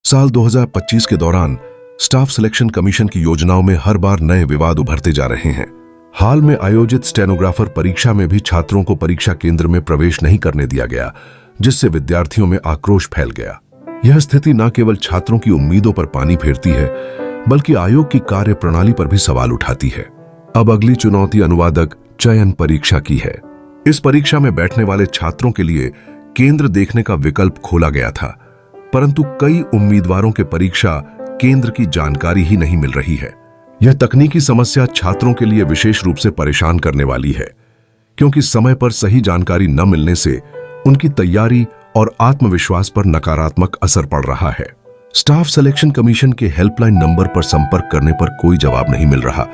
साल 2025 के दौरान स्टाफ सिलेक्शन कमीशन की योजनाओं में हर बार नए विवाद उभरते जा रहे हैं। हाल में आयोजित स्टेनोग्राफर परीक्षा में भी छात्रों को परीक्षा केंद्र में प्रवेश नहीं करने दिया गया, जिससे विद्यार्थियों में आक्रोश फैल गया। यह स्थिति न केवल छात्रों की उम्मीदों पर पानी फेरती है, बल्कि आयोग की कार्य प्रणाली पर भी सवाल उठाती है। अब अगली चुनौती अनुवादक चयन परीक्षा की है। इस परीक्षा में बैठने वाले छात्रों के लिए केंद्र देखने का विकल्प खोला गया था, परंतु कई उम्मीदवारों के परीक्षा केंद्र की जानकारी ही नहीं मिल रही है। यह तकनीकी समस्या छात्रों के लिए विशेष रूप से परेशान करने वाली है, क्योंकि समय पर सही जानकारी न मिलने से उनकी तैयारी और आत्मविश्वास पर नकारात्मक असर पड़ रहा है। स्टाफ सिलेक्शन कमीशन के हेल्पलाइन नंबर पर संपर्क करने पर कोई जवाब नहीं मिल रहा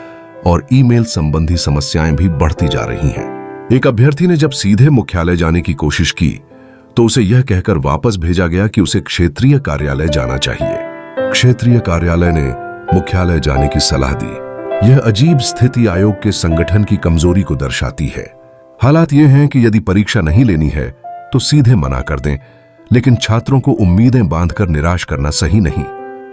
और ईमेल संबंधी समस्याएं भी बढ़ती जा रही हैं। एक अभ्यर्थी ने जब सीधे मुख्यालय जाने की कोशिश की तो उसे यह कहकर वापस भेजा गया कि उसे क्षेत्रीय कार्यालय जाना चाहिए। क्षेत्रीय कार्यालय ने मुख्यालय जाने की सलाह दी। यह अजीब स्थिति आयोग के संगठन की कमजोरी को दर्शाती है। हालात ये हैं कि यदि परीक्षा नहीं लेनी है तो सीधे मना कर दें, लेकिन छात्रों को उम्मीदें बांधकर निराश करना सही नहीं।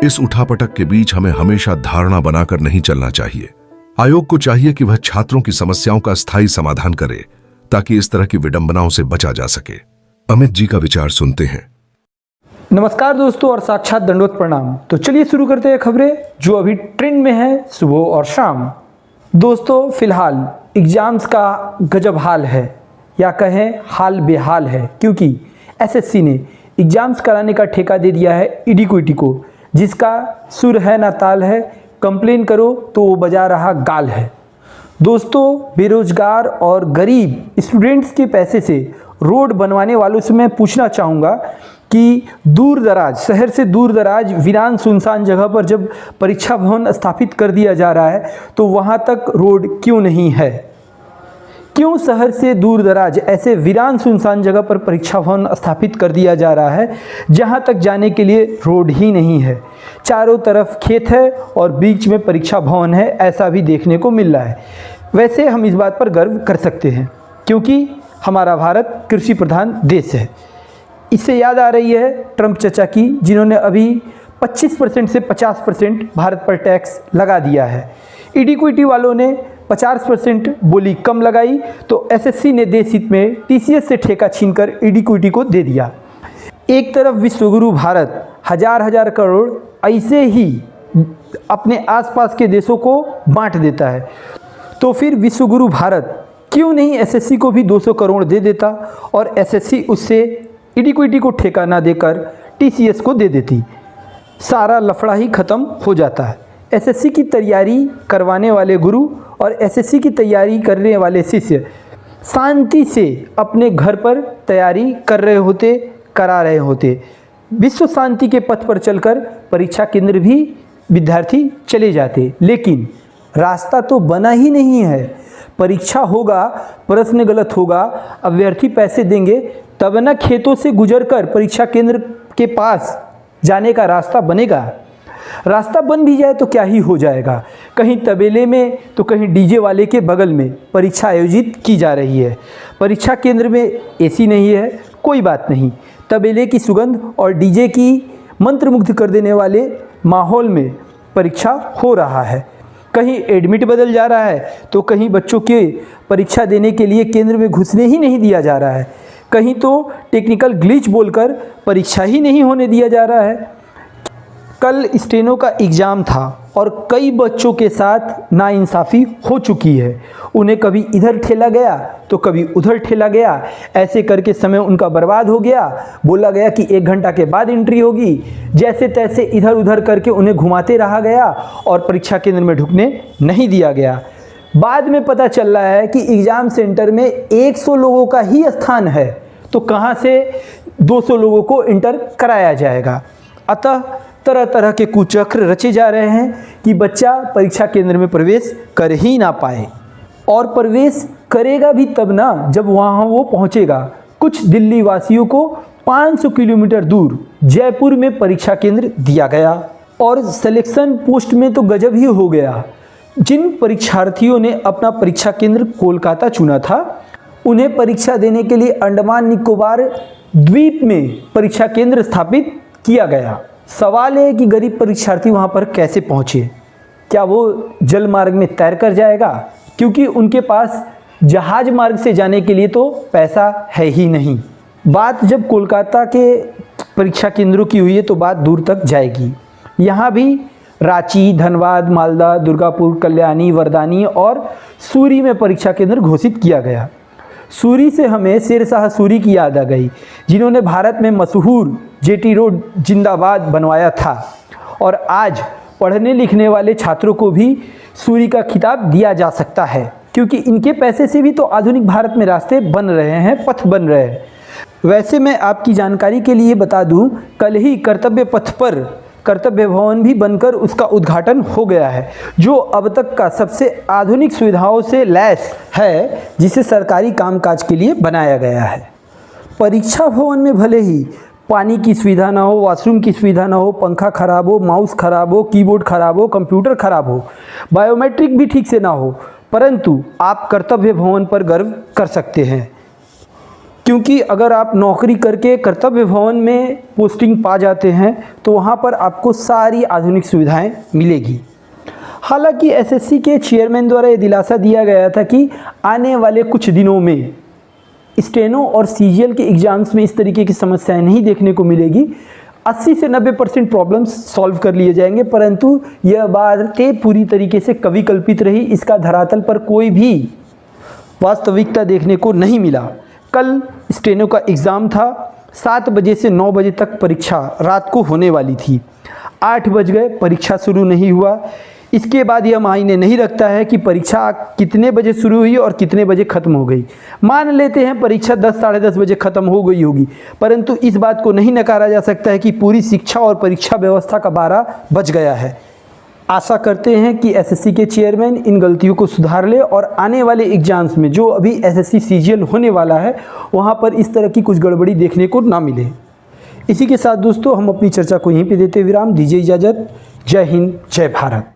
इस उठापटक के बीच हमें हमेशा धारणा बनाकर नहीं चलना चाहिए। आयोग को चाहिए कि वह छात्रों की समस्याओं का स्थायी समाधान करे, ताकि इस तरह की विडंबनाओं से बचा जा सके। अमित जी का विचार सुनते हैं। नमस्कार दोस्तों और साक्षात दंडवत प्रणाम। तो चलिए शुरू करते हैं खबरें जो अभी ट्रेंड में है सुबह और शाम। दोस्तों फिलहाल एग्जाम्स का गजब हाल है, या कहें हाल बेहाल है, क्योंकि एसएससी ने एग्जाम्स कराने का ठेका दे दिया है इडीक्विटी को, जिसका सुर है ना ताल है। कंप्लेन करो तो वो बजा रहा गाल है। दोस्तों बेरोजगार और गरीब स्टूडेंट्स के पैसे से रोड बनवाने वालों से मैं पूछना चाहूँगा कि दूर दराज शहर से दूर दराज वीरान सुनसान जगह पर जब परीक्षा भवन स्थापित कर दिया जा रहा है तो वहाँ तक रोड क्यों नहीं है? क्यों शहर से दूर दराज ऐसे वीरान सुनसान जगह पर परीक्षा भवन स्थापित कर दिया जा रहा है जहाँ तक जाने के लिए रोड ही नहीं है? चारों तरफ खेत है और बीच में परीक्षा भवन है, ऐसा भी देखने को मिल रहा है। वैसे हम इस बात पर गर्व कर सकते हैं क्योंकि हमारा भारत कृषि प्रधान देश है। इससे याद आ रही है ट्रंप चचा की, जिन्होंने अभी 25% से 50% भारत पर टैक्स लगा दिया है। इडीक्विटी वालों ने 50% बोली कम लगाई, तो एसएससी ने देश हित में टीसीएस से ठेका छीनकर इडीक्विटी को दे दिया। एक तरफ विश्वगुरु भारत हजार करोड़ ऐसे ही अपने आसपास के देशों को बांट देता है, तो फिर विश्वगुरु भारत क्यों नहीं एसएससी को भी 200 करोड़ दे देता और एसएससी उससे इडीक्विटी को ठेका ना देकर टीसीएस को दे देती। सारा लफड़ा ही ख़त्म हो जाता है। एसएससी की तैयारी करवाने वाले गुरु और एसएससी की तैयारी करने वाले शिष्य शांति से अपने घर पर तैयारी करा रहे होते। विश्व शांति के पथ पर चलकर परीक्षा केंद्र भी विद्यार्थी चले जाते, लेकिन रास्ता तो बना ही नहीं है। परीक्षा होगा, प्रश्न गलत होगा, अभ्यर्थी पैसे देंगे तब ना खेतों से गुजरकर परीक्षा केंद्र के पास जाने का रास्ता बनेगा। रास्ता बन भी जाए तो क्या ही हो जाएगा, कहीं तबेले में तो कहीं डीजे वाले के बगल में परीक्षा आयोजित की जा रही है। परीक्षा केंद्र में एसी नहीं है, कोई बात नहीं, तबेले की सुगंध और डीजे की मंत्रमुग्ध कर देने वाले माहौल में परीक्षा हो रहा है। कहीं एडमिट बदल जा रहा है तो कहीं बच्चों के परीक्षा देने के लिए केंद्र में घुसने ही नहीं दिया जा रहा है। कहीं तो टेक्निकल ग्लिच बोलकर परीक्षा ही नहीं होने दिया जा रहा है। कल स्टेनो का एग्ज़ाम था और कई बच्चों के साथ नाइंसाफ़ी हो चुकी है। उन्हें कभी इधर ठेला गया तो कभी उधर ठेला गया, ऐसे करके समय उनका बर्बाद हो गया। बोला गया कि 1 घंटा के बाद एंट्री होगी, जैसे तैसे इधर उधर करके उन्हें घुमाते रहा गया और परीक्षा केंद्र में ढुकने नहीं दिया गया। बाद में पता चल रहा है कि एग्ज़ाम सेंटर में 100 लोगों का ही स्थान है, तो कहाँ से 200 लोगों को इंटर कराया जाएगा? अतः तरह तरह के कुचक्र रचे जा रहे हैं कि बच्चा परीक्षा केंद्र में प्रवेश कर ही ना पाए, और प्रवेश करेगा भी तब ना जब वहाँ वो पहुँचेगा। कुछ दिल्ली वासियों को 500 किलोमीटर दूर जयपुर में परीक्षा केंद्र दिया गया और सिलेक्शन पोस्ट में तो गजब ही हो गया। जिन परीक्षार्थियों ने अपना परीक्षा केंद्र कोलकाता चुना था, उन्हें परीक्षा देने के लिए अंडमान निकोबार द्वीप में परीक्षा केंद्र स्थापित किया गया। सवाल है कि गरीब परीक्षार्थी वहाँ पर कैसे पहुँचे। क्या वो जल मार्ग में तैर कर जाएगा, क्योंकि उनके पास जहाज मार्ग से जाने के लिए तो पैसा है ही नहीं। बात जब कोलकाता के परीक्षा केंद्रों की हुई है तो बात दूर तक जाएगी। यहाँ भी रांची, धनबाद, मालदा, दुर्गापुर, कल्याणी, वरदानी और सूरी में परीक्षा केंद्र घोषित किया गया। सूरी से हमें शेरशाह सूरी की याद आ गई, जिन्होंने भारत में मशहूर जेटी रोड जिंदाबाद बनवाया था। और आज पढ़ने लिखने वाले छात्रों को भी सूरी का खिताब दिया जा सकता है, क्योंकि इनके पैसे से भी तो आधुनिक भारत में रास्ते बन रहे हैं, पथ बन रहे हैं। वैसे मैं आपकी जानकारी के लिए बता दूं, कल ही कर्तव्य पथ पर कर्तव्य भवन भी बनकर उसका उद्घाटन हो गया है, जो अब तक का सबसे आधुनिक सुविधाओं से लैस है, जिसे सरकारी कामकाज के लिए बनाया गया है। परीक्षा भवन में भले ही पानी की सुविधा ना हो, वॉशरूम की सुविधा ना हो, पंखा खराब हो, माउस खराब हो, कीबोर्ड खराब हो, कंप्यूटर खराब हो, बायोमेट्रिक भी ठीक से ना हो, परंतु आप कर्तव्य भवन पर गर्व कर सकते हैं, क्योंकि अगर आप नौकरी करके कर्तव्य भवन में पोस्टिंग पा जाते हैं तो वहाँ पर आपको सारी आधुनिक सुविधाएं मिलेगी। हालांकि एसएससी के चेयरमैन द्वारा ये दिलासा दिया गया था कि आने वाले कुछ दिनों में स्टेनो और सीजीएल के एग्ज़ाम्स में इस तरीके की समस्याएं नहीं देखने को मिलेगी। 80 से 90% प्रॉब्लम्स सॉल्व कर लिए जाएंगे, परंतु यह बातें पूरी तरीके से कविकल्पित रही। इसका धरातल पर कोई भी वास्तविकता देखने को नहीं मिला। कल स्टेनो का एग्ज़ाम था, 7 बजे से 9 बजे तक परीक्षा रात को होने वाली थी। 8 बज गए, परीक्षा शुरू नहीं हुआ। इसके बाद यह मायने नहीं रखता है कि परीक्षा कितने बजे शुरू हुई और कितने बजे ख़त्म हो गई। मान लेते हैं परीक्षा 10 साढ़े 10 बजे ख़त्म हो गई होगी, परंतु इस बात को नहीं नकारा जा सकता है कि पूरी शिक्षा और परीक्षा व्यवस्था का 12 बज गया है। आशा करते हैं कि एसएससी के चेयरमैन इन गलतियों को सुधार ले और आने वाले एग्जाम्स में जो अभी एसएससी सीजीएल होने वाला है वहाँ पर इस तरह की कुछ गड़बड़ी देखने को ना मिले। इसी के साथ दोस्तों हम अपनी चर्चा को यहीं पे देते विराम। दीजिए इजाज़त। जय हिंद, जय भारत।